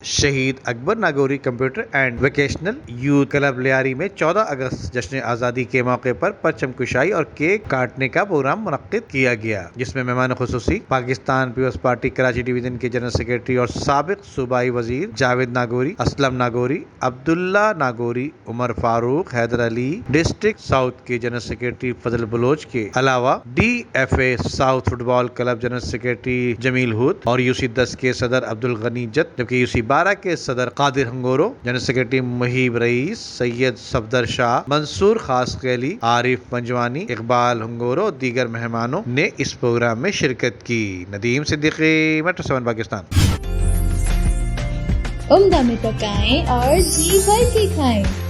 शहीद Akbar Nagauri computer and vocational youth club Lyari में 14 अगस्त जश्न आज़ादी के मौके पर परचम कुशाई और केक काटने का प्रोग्राम मुनक्किद किया गया, जिसमें मेहमान खुसूसी Pakistan peoples party Karachi division के जनरल सेक्रेटरी और साबिक सूबाई वजीर जावेद नागौरी, असलम नागौरी, अब्दुल्ला नागौरी, उमर फारूक, हैदर अली, डिस्ट्रिक्ट साउथ के जनरल सेक्रेटरी फजल बलोच के अलावा DFA south football club general secretary Jameel Hud और UC 10 के सदर अब्दुल गनी जत, जबकि UC 12 के सदर Qadir हंगोरो, general secretary मुहीब rice, Syed Safdar Shah, Mansoor खास कैली, आरिफ पंजवानी, इकबाल हंगोरो और दीगर मेहमानों ने इस प्रोग्राम में शिरकत की। नदीम सिद्दीकी, मेट्रो 7 पाकिस्तान। उम्दा में पकाएं और जी भर के खाएं।